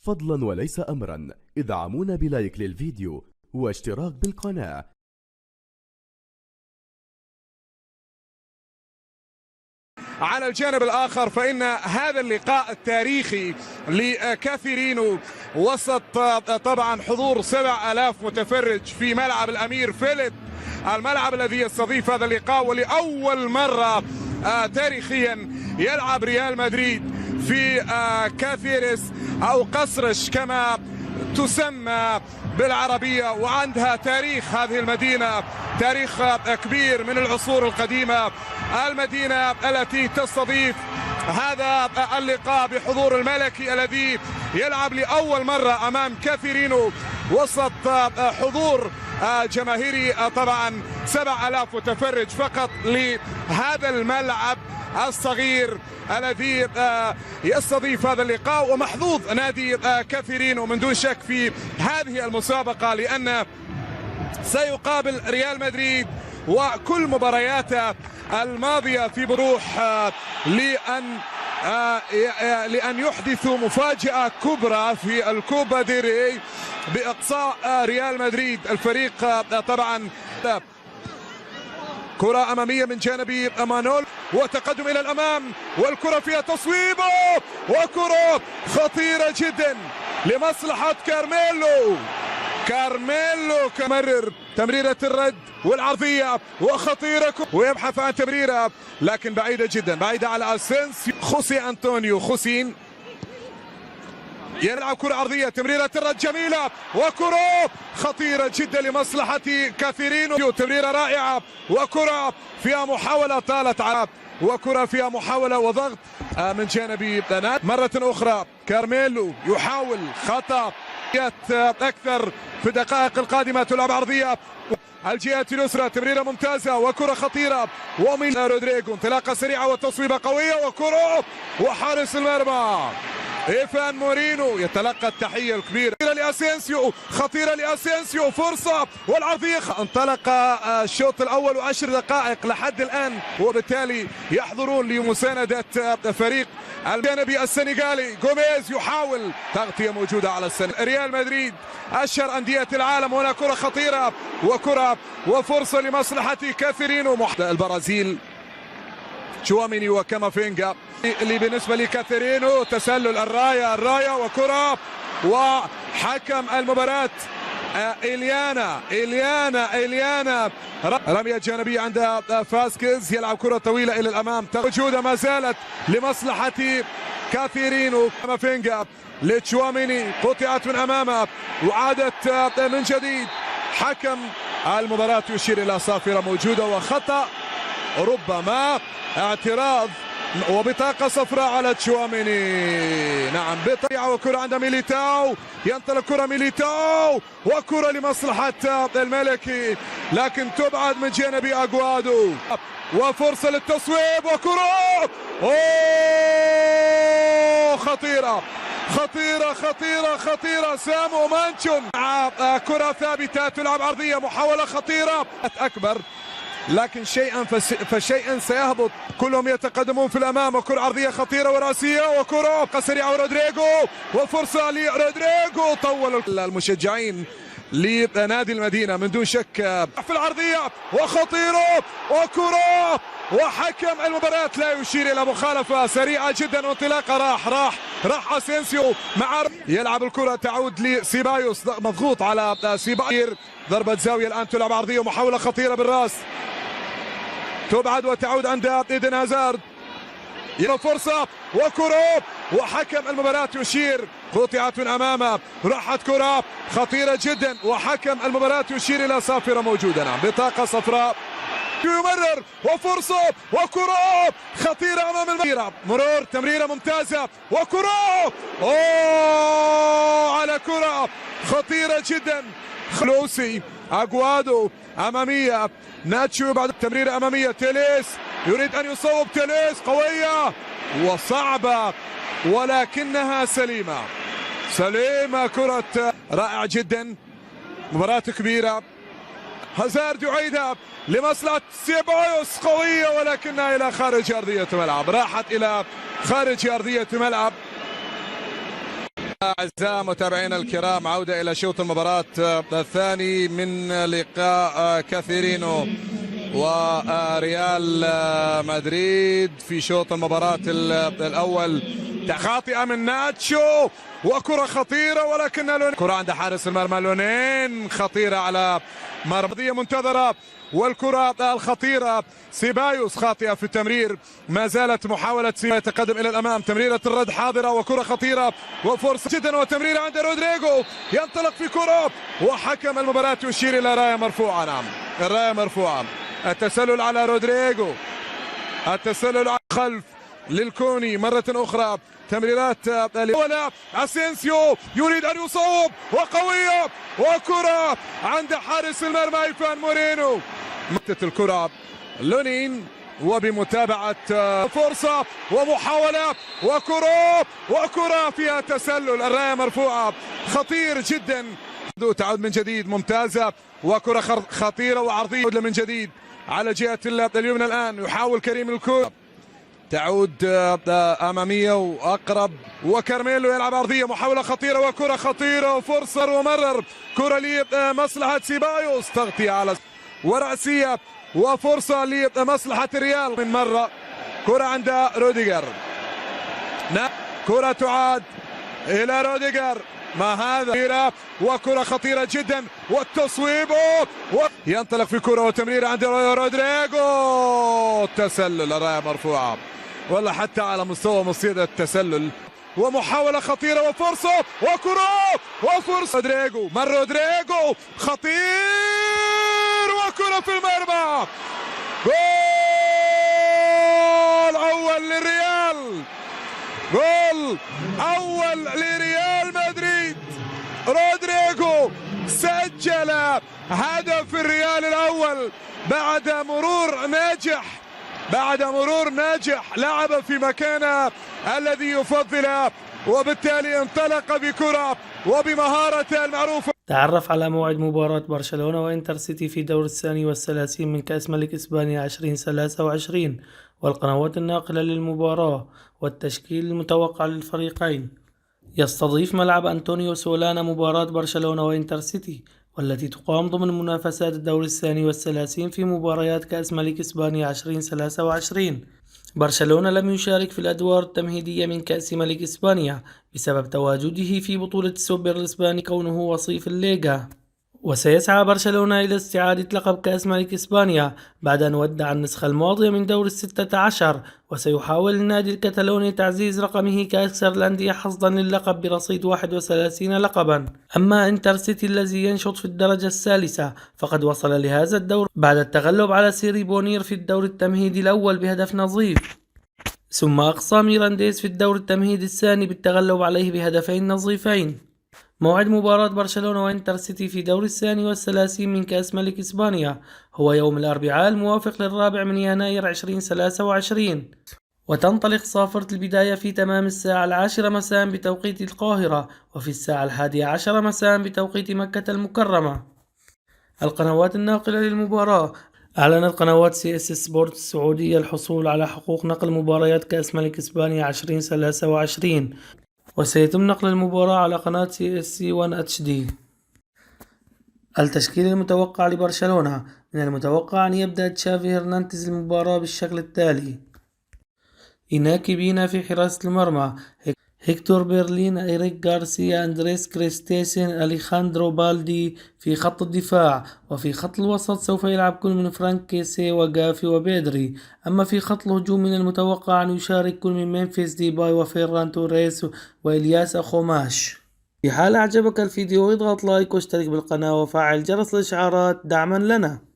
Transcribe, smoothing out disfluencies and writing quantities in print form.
فضلا وليس أمرا ادعمونا بلايك للفيديو واشتراك بالقناة. على الجانب الآخر فإن هذا اللقاء التاريخي لكثيرين وسط طبعا حضور 7000 متفرج في ملعب الأمير فيليب، الملعب الذي يستضيف هذا اللقاء، ولأول مرة تاريخيا يلعب ريال مدريد في كاثيرس أو قصرش كما تسمى بالعربية، وعندها تاريخ هذه المدينة، تاريخ كبير من العصور القديمة، المدينة التي تستضيف هذا اللقاء بحضور الملكي الذي يلعب لأول مرة أمام كثيرين وسط حضور جماهيري طبعا 7000 متفرج فقط لهذا الملعب الصغير الذي يستضيف هذا اللقاء. ومحظوظ نادي كثيرين ومن دون شك في هذه المسابقة، لأن سيقابل ريال مدريد وكل مبارياته الماضية في بروح لأن يحدثوا مفاجأة كبرى في الكوبا دي ري بإقصاء ريال مدريد. الفريق طبعا كرة أمامية من جانب مانول وتقدم إلى الأمام، والكرة فيها تصويبه، وكرة خطيرة جدا لمصلحة كارميلو كمرر تمريرة الرد والعرضية وخطيرة ويبحث عن تمريرة لكن بعيدة جدا، بعيدة على أسينسيو. خوسي أنطونيو خوسين يلعب كرة عرضية، تمريرة الرد جميلة وكرة خطيرة جدا لمصلحة كاثيرين، تمريرة رائعة وكرة فيها محاولة طالت على وكرة فيها محاولة وضغط من جانب مرة أخرى. كارميلو يحاول خطأ أكثر في الدقائق القادمة، تلعب عرضية الجهة اليسرى، تمريرة ممتازة وكرة خطيرة ومن رودريغو، انطلاقة سريعة وتصويبة قوية وكرة وحارس المرمى إيفان مورينو يتلقى التحية الكبيرة لأسينسيو، خطيرة لأسينسيو، فرصة والعرضية. انطلق الشوط الأول و10 دقائق لحد الآن، وبالتالي يحضرون لمساندة فريق الجانبي السنغالي. جوميز يحاول تغطية موجودة على ريال مدريد أشهر أندية العالم. هنا كرة خطيرة وكرة وفرصة لمصلحة كاثيرين البرازيل تشواميني وكامافينجا. اللي بالنسبة لكاثيرينو تسلل الراية وكرة وحكم المباراة إليانا رمية جانبية عند فاسكيز، يلعب كرة طويلة إلى الأمام، وجودها ما زالت لمصلحة كاثيرينو. كامافينجا لتشواميني قطعت من أمامه وعادت من جديد. حكم المباراة يشير إلى صافرة موجودة وخطأ، ربما اعتراض وبطاقة صفراء على تشواميني. نعم بطريقة وكرة عند ميليتاو، ينطلق كرة ميليتاو وكرة لمصلحة الملكي لكن تبعد من جانب أغوادو، وفرصة للتصويب وكرة خطيرة سامو مانشون. كرة ثابتة تلعب عرضية، محاولة خطيرة أكبر لكن شيئا فشيئا سيهبط، كلهم يتقدمون في الامام، وكرة عرضية خطيرة وراسية وكرة سريعة ورودريغو وفرصة لرودريغو. طول المشجعين لنادي المدينة من دون شك في العرضية وخطيرة وكرة، وحكم المباراة لا يشير الى مخالفة سريعة جدا وانطلاقة. راح اسينسيو مع يلعب الكرة، تعود لسيبايوس، مضغوط على سيباير، ضربة زاوية الآن تلعب عرضية، محاولة خطيرة بالراس تبعد وتعود عند إيدن هازارد، فرصة وكرة وحكم المباراة يشير، قطعت من أمامه، راحت كرة خطيرة جدا وحكم المباراة يشير إلى صافرة موجودة. نعم بطاقة صفراء، يمرر وفرصة وكرة خطيرة أمام المديرة، مرور تمريرة ممتازة وكرة على كرة خطيرة جدا. خلوسي أغوادو أمامية، ناتشو بعد التمريرة أمامية، تيليس يريد أن يصوب، تيليس قوية وصعبة ولكنها سليمة، كرة رائعة جدا، مباراة كبيرة. هازارد يعيدها لمصلحة سيبايوس، قوية ولكنها إلى خارج أرضية الملعب، راحت إلى خارج أرضية الملعب. أعزائي متابعينا الكرام، عودة إلى شوط المباراة الثاني من لقاء كاثيرينو وريال مدريد. في شوط المباراة الأول خاطئة من ناتشو وكرة خطيرة، ولكن كرة عند حارس المرمى لونين خطيرة على مرمى منتظرة، والكرة الخطيرة سيبايوس خاطئة في التمرير. ما زالت محاولة سيبايوس يتقدم إلى الأمام، تمريرة الرد حاضرة وكرة خطيرة وفرصة جدا وتمريرة عند رودريجو، ينطلق في كرة وحكم المباراة يشير إلى راية مرفوعة. نعم الراية مرفوعة. التسلل على رودريجو، التسلل على الخلف للكوني مرة أخرى. تمريرات ولا اسينسيو يريد ان يصوب وقوية وكرة عند حارس المرمى ايفان مورينو. متت الكرة لونين وبمتابعة فرصة ومحاولة وكرة فيها تسلل. الراية مرفوعة، خطير جدا. تعود من جديد ممتازة وكرة خطيرة وعرضية من جديد على جهة اليمنى. الآن يحاول كريم الكرة، تعود أمامية وأقرب، وكارميلو يلعب عرضية، محاولة خطيرة وكرة خطيرة وفرصة ومرر كرة لمصلحة سيبايوس، تغطية على ورأسية وفرصة لمصلحة الريال من مرة. كرة عند روديجر، كرة تعاد إلى روديجر، ما هذا وكرة خطيرة جدا والتصويب ينطلق في كرة وتمرير عند رودريجو. التسلل، الراية مرفوعة، ولا حتى على مستوى مصيدة التسلل. ومحاولة خطيرة وفرصة وفرصة رودريجو، رودريجو خطير وكرة في المرمى. جول أول للريال، جول أول لريال مدريد. رودريجو سجل هدف الريال الأول بعد مرور ناجح، لعب في مكانه الذي يفضله، وبالتالي انطلق بكرة وبمهارته المعروفة. تعرف على موعد مباراة برشلونة وإنتر سيتي في دور الثاني والثلاثين من كأس ملك إسبانيا 2023 والقنوات الناقلة للمباراة والتشكيل المتوقع للفريقين. يستضيف ملعب أنطونيو سولانا مباراة برشلونة وإنتر سيتي، والتي تقام ضمن منافسات الدور الثاني والثلاثين في مباريات كأس ملك إسبانيا 2023. برشلونة لم يشارك في الأدوار التمهيدية من كأس ملك إسبانيا بسبب تواجده في بطولة السوبر الإسباني كونه وصيف الليغا، وسيسعى برشلونة إلى استعادة لقب كأس ملك إسبانيا بعد أن ودع النسخة الماضية من دور 16، وسيحاول النادي الكتالوني تعزيز رقمه كأكثر الأندية حظا للقب برصيد 31 لقبا. أما إنتر سيتي الذي ينشط في الدرجة الثالثة فقد وصل لهذا الدور بعد التغلب على سيري بونير في الدور التمهيدي الأول بهدف نظيف، ثم أقصى ميرانديز في الدور التمهيدي الثاني بالتغلب عليه بهدفين نظيفين. موعد مباراة برشلونة وإنتر سيتي في دور الثاني والثلاثين من كأس ملك إسبانيا هو يوم الأربعاء الموافق للرابع من يناير 2023، وتنطلق صافرة البداية في تمام الساعة 10 مساء بتوقيت القاهرة، وفي الساعة 11 مساء بتوقيت مكة المكرمة. القنوات الناقلة للمباراة: أعلنت قنوات CS سبورت السعودية الحصول على حقوق نقل مباريات كأس ملك إسبانيا 2023، وسيتم نقل المباراة على قناة CSC1 HD. التشكيل المتوقع لبرشلونة: من المتوقع أن يبدأ تشافي هرنانديز المباراة بالشكل التالي: إناكي بينا في حراسة المرمى، هيكتور بيرلين، إيريك غارسيا، أندريس كريستيسن، أليخاندرو بالدي في خط الدفاع. وفي خط الوسط سوف يلعب كل من فرانك كيسي وغافي وبيدري. أما في خط الهجوم من المتوقع أن يشارك كل من ممفيس ديباي وفيران توريس وإلياس أخوماش. في حال أعجبك الفيديو اضغط لايك واشترك بالقناة وفعل جرس الإشعارات دعما لنا.